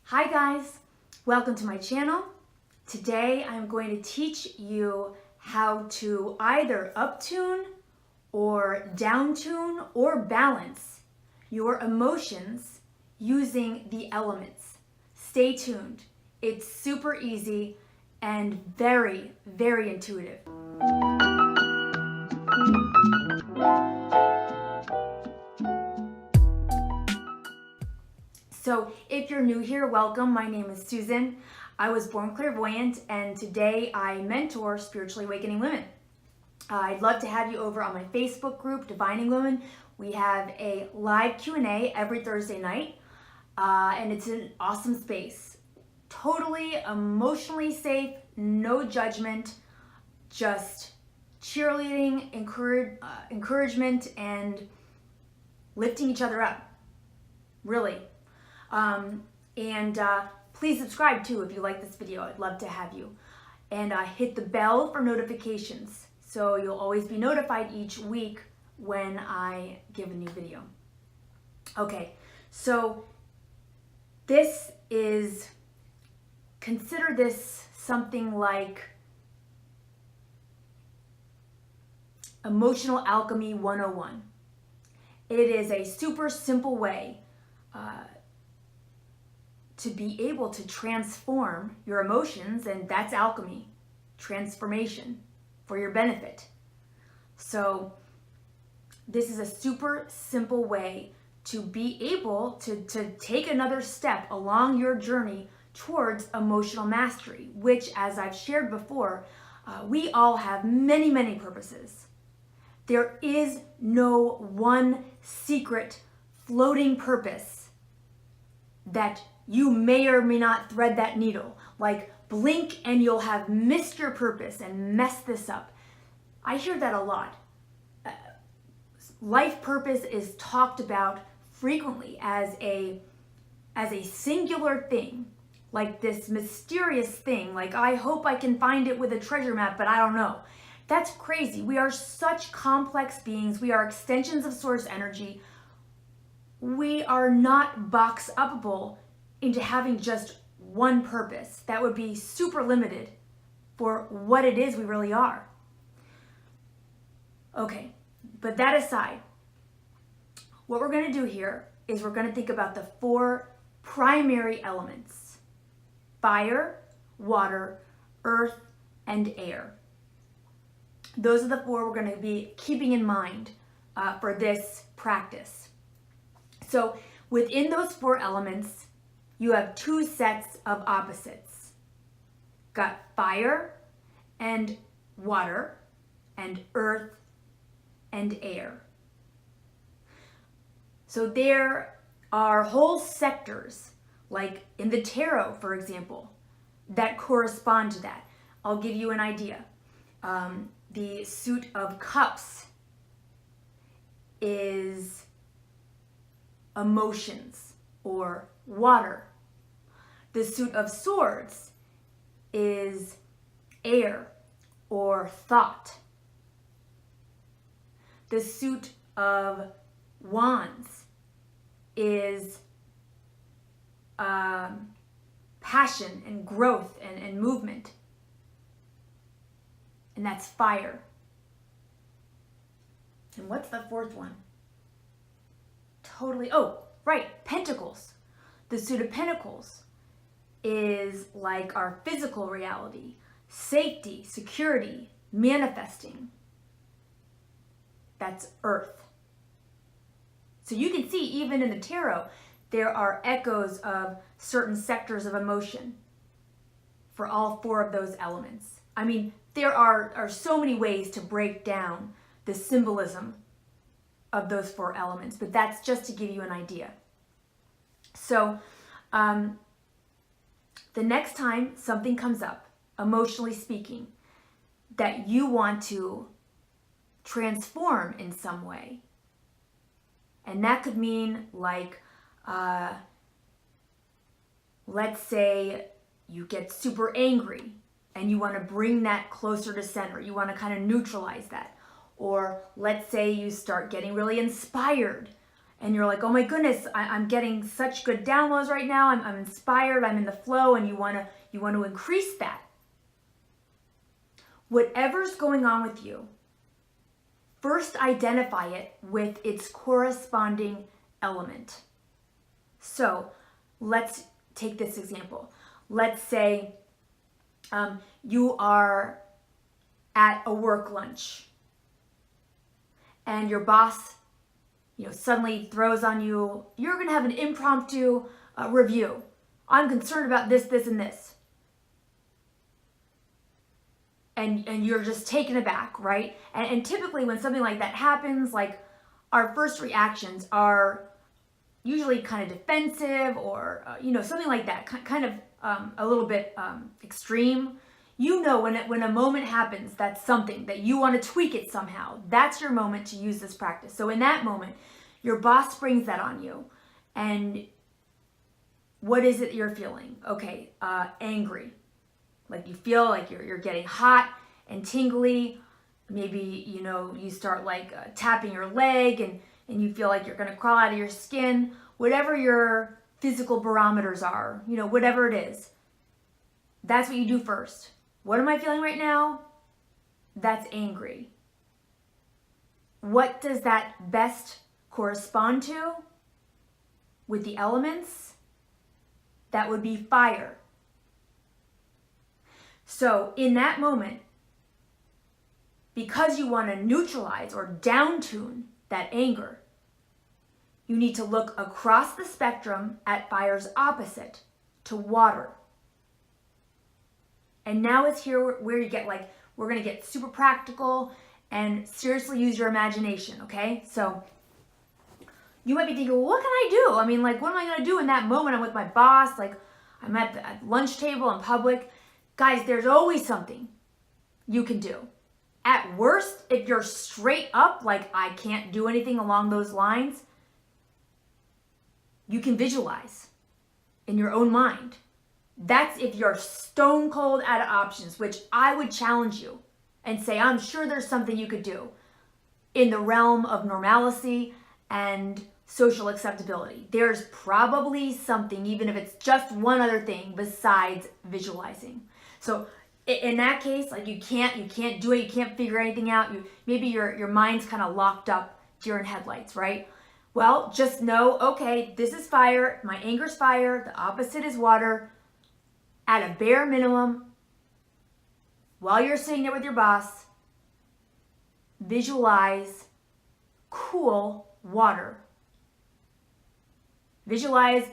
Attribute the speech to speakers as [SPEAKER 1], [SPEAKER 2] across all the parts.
[SPEAKER 1] Hi guys, welcome to my channel. Today I'm going to teach you how to either uptune or downtune or balance your emotions using the elements. Stay tuned. It's super easy and very, very intuitive. So if you're new here, welcome. My name is Susan. I was born clairvoyant and today I mentor spiritually awakening women. I'd love to have you over on my Facebook group, Divining Women. We have a live Q&A every Thursday night and it's an awesome space. Totally emotionally safe, no judgment, just cheerleading, encouragement, and lifting each other up, really. Please subscribe too if you like this video. I'd love to have you. And hit the bell for notifications so you'll always be notified each week when I give a new video. Okay, so consider this something like Emotional Alchemy 101. It is a super simple way to be able to transform your emotions, and that's alchemy, transformation for your benefit. So this is a super simple way to be able to take another step along your journey towards emotional mastery, which, as I've shared before, we all have many, many purposes. There is no one secret floating purpose that you may or may not thread that needle. Like, blink and you'll have missed your purpose and messed this up. I hear that a lot. Life purpose is talked about frequently as a singular thing, like this mysterious thing, like I hope I can find it with a treasure map, but I don't know. That's crazy. We are such complex beings. We are extensions of source energy. We are not box upable into having just one purpose. That would be super limited for what it is we really are. Okay, but that aside, what we're going to do here is we're going to think about the four primary elements: fire, water, earth, and air. Those are the four we're going to be keeping in mind for this practice. So within those four elements, you have two sets of opposites. Got fire and water and earth and air. So there are whole sectors, like in the tarot, for example, that correspond to that. I'll give you an idea. The suit of cups is emotions or water. The suit of swords is air or thought. The suit of wands is passion and growth and movement. And that's fire. And what's the fourth one? Oh, right, pentacles. The suit of pentacles is like our physical reality, safety, security, manifesting. That's earth. So you can see even in the tarot, there are echoes of certain sectors of emotion for all four of those elements. I mean, there are so many ways to break down the symbolism of those four elements, but that's just to give you an idea. So the next time something comes up, emotionally speaking, that you want to transform in some way, and that could mean like, let's say you get super angry and you want to bring that closer to center. You want to kind of neutralize that. Or let's say you start getting really inspired and you're like, oh my goodness, I'm getting such good downloads right now. I'm inspired. I'm in the flow, and you want to increase that. Whatever's going on with you, first identify it with its corresponding element. So let's take this example. Let's say you are at a work lunch and your boss, suddenly throws on you, you're going to have an impromptu review. I'm concerned about this, this, and this. And you're just taken aback, right? And typically when something like that happens, like our first reactions are usually kind of defensive or, something like that, kind of a little bit extreme. When a moment happens, that's something that you want to tweak it somehow. That's your moment to use this practice. So in that moment, your boss brings that on you. And what is it you're feeling? Okay, angry. Like you feel like you're getting hot and tingly. Maybe, you start tapping your leg and you feel like you're going to crawl out of your skin. Whatever your physical barometers are, whatever it is, that's what you do first. What am I feeling right now? That's angry. What does that best correspond to with the elements? That would be fire. So in that moment, because you want to neutralize or down-tune that anger, you need to look across the spectrum at fire's opposite, to water. And now it's here where you get we're going to get super practical and seriously use your imagination, okay? So you might be thinking, well, what can I do? I mean, what am I going to do in that moment? I'm with my boss, I'm at the lunch table in public. Guys, there's always something you can do. At worst, if you're straight up, I can't do anything along those lines, you can visualize in your own mind. That's if you're stone cold out of options, which I would challenge you and say, I'm sure there's something you could do in the realm of normalcy and social acceptability. There's probably something, even if it's just one other thing besides visualizing. So in that case, you can't do it, you can't figure anything out. Maybe your mind's kind of locked up, deer in headlights, right? Well, just know, okay, this is fire, my anger's fire, the opposite is water. At a bare minimum, while you're sitting there with your boss, visualize cool water. Visualize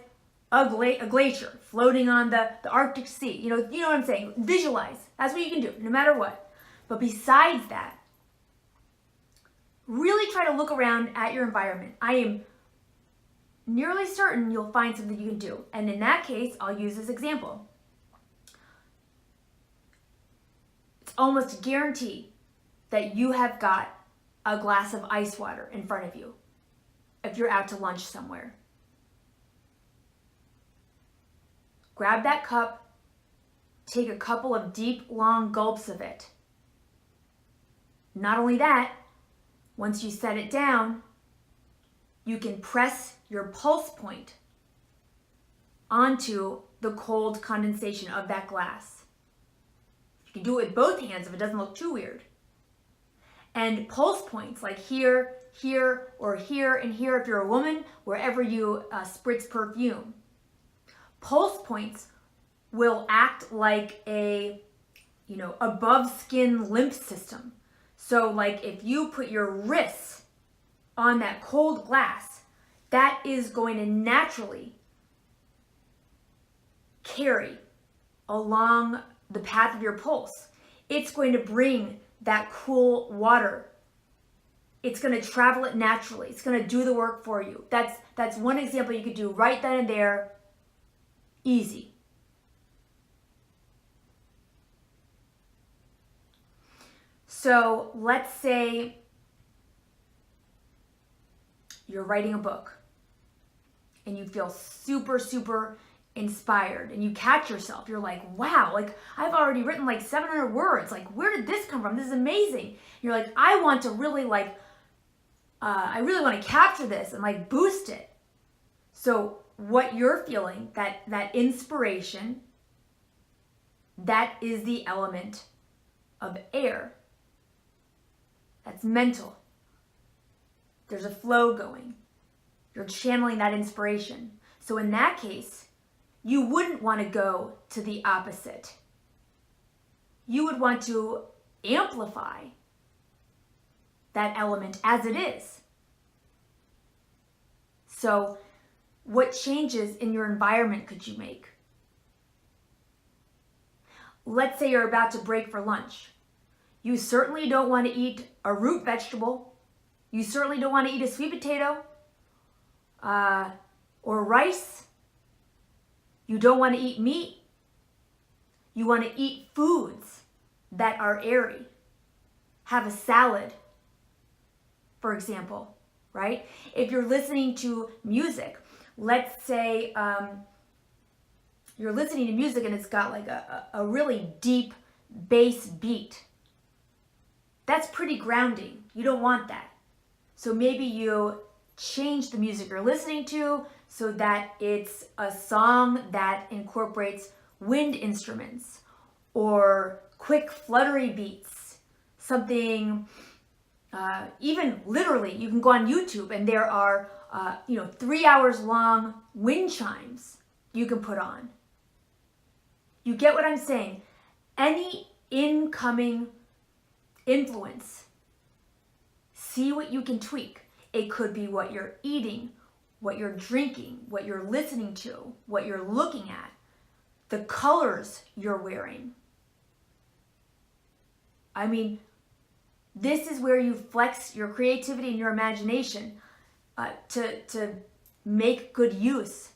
[SPEAKER 1] a glacier floating on the Arctic Sea. You know what I'm saying? Visualize. That's what you can do, no matter what. But besides that, really try to look around at your environment. I am nearly certain you'll find something you can do. And in that case, I'll use this example. It's almost a guarantee that you have got a glass of ice water in front of you if you're out to lunch somewhere. Grab that cup, take a couple of deep, long gulps of it. Not only that, once you set it down, you can press your pulse point onto the cold condensation of that glass. You can do it with both hands if it doesn't look too weird. And pulse points like here, here, or here, and here if you're a woman, wherever you spritz perfume. Pulse points will act like a, above skin lymph system. So if you put your wrists on that cold glass, that is going to naturally carry along the path of your pulse. It's going to bring that cool water. It's going to travel it naturally. It's going to do the work for you. That's one example you could do right then and there. Easy. So let's say you're writing a book and you feel super, super inspired and you catch yourself. You're like, wow, I've already written 700 words. Where did this come from? This is amazing. You're like, I want to really I really want to capture this and like boost it. So what you're feeling, that inspiration, that is the element of air. That's mental. There's a flow going. You're channeling that inspiration. So in that case, you wouldn't want to go to the opposite. You would want to amplify that element as it is. So what changes in your environment could you make? Let's say you're about to break for lunch. You certainly don't want to eat a root vegetable. You certainly don't want to eat a sweet potato or rice. You don't want to eat meat. You want to eat foods that are airy. Have a salad, for example, right? If you're listening to music, let's say you're listening to music and it's got like a really deep bass beat. That's pretty grounding. You don't want that. So maybe you change the music you're listening to so that it's a song that incorporates wind instruments or quick fluttery beats. Something, even literally, you can go on YouTube and there are 3 hours long wind chimes you can put on. You get what I'm saying? Any incoming influence, see what you can tweak. It could be what you're eating, what you're drinking, what you're listening to, what you're looking at, the colors you're wearing. I mean, this is where you flex your creativity and your imagination to make good use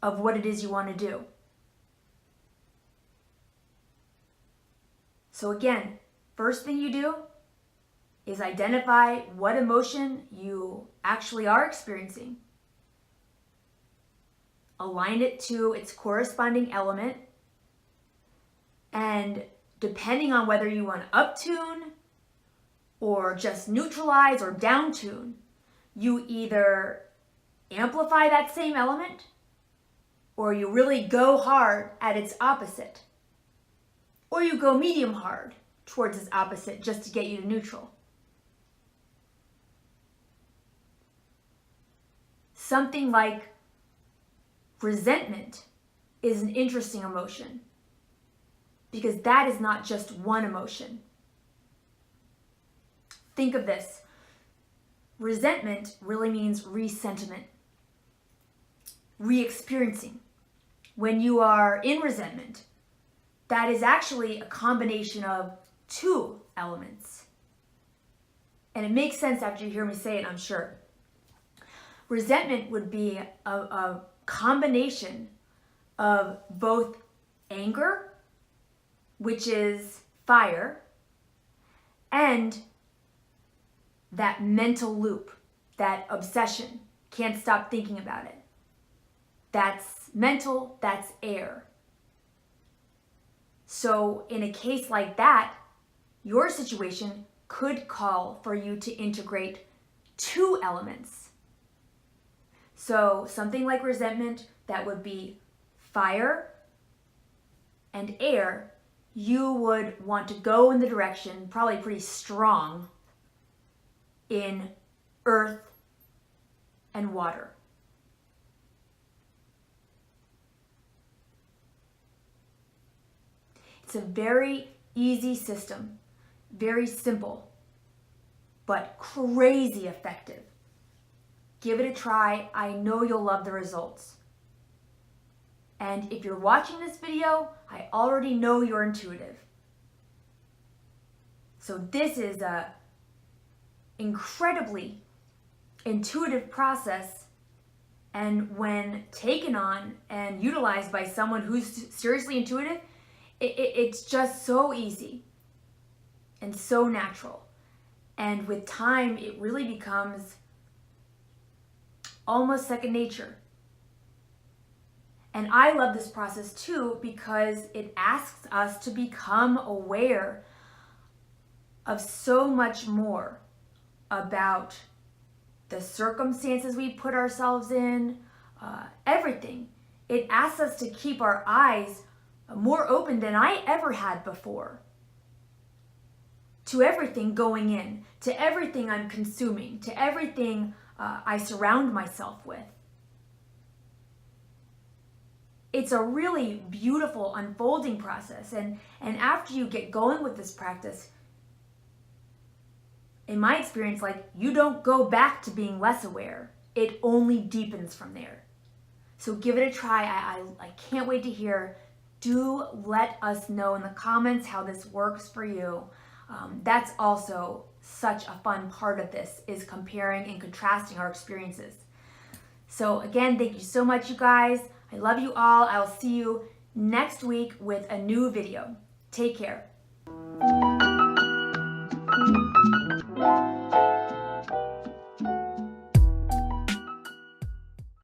[SPEAKER 1] of what it is you want to do. So again, first thing you do is identify what emotion you actually are experiencing. Align it to its corresponding element. And depending on whether you want to uptune or just neutralize or downtune, you either amplify that same element or you really go hard at its opposite. Or you go medium hard towards its opposite just to get you to neutral. Something like resentment is an interesting emotion because that is not just one emotion. Think of this. Resentment really means re-sentiment, re-experiencing. When you are in resentment, that is actually a combination of two elements. And it makes sense after you hear me say it, I'm sure. Resentment would be a combination of both anger, which is fire, and that mental loop, that obsession, can't stop thinking about it. That's mental, that's air. So in a case like that, your situation could call for you to integrate two elements. So something like resentment, that would be fire and air. You would want to go in the direction, probably pretty strong, in earth and water. It's a very easy system, very simple, but crazy effective. Give it a try. I know you'll love the results. And if you're watching this video, I already know you're intuitive. So this is a incredibly intuitive process, and when taken on and utilized by someone who's seriously intuitive, it's just so easy and so natural. And with time, it really becomes almost second nature. And I love this process too because it asks us to become aware of so much more about the circumstances we put ourselves in, everything. It asks us to keep our eyes more open than I ever had before to everything going in, to everything I'm consuming, to everything I surround myself with. It's a really beautiful unfolding process. And after you get going with this practice, in my experience, like, you don't go back to being less aware. It only deepens from there. So give it a try. I can't wait to hear. Do let us know in the comments how this works for you. That's also such a fun part of this, is comparing and contrasting our experiences. So again, thank you so much, you guys. I love you all. I'll see you next week with a new video. Take care.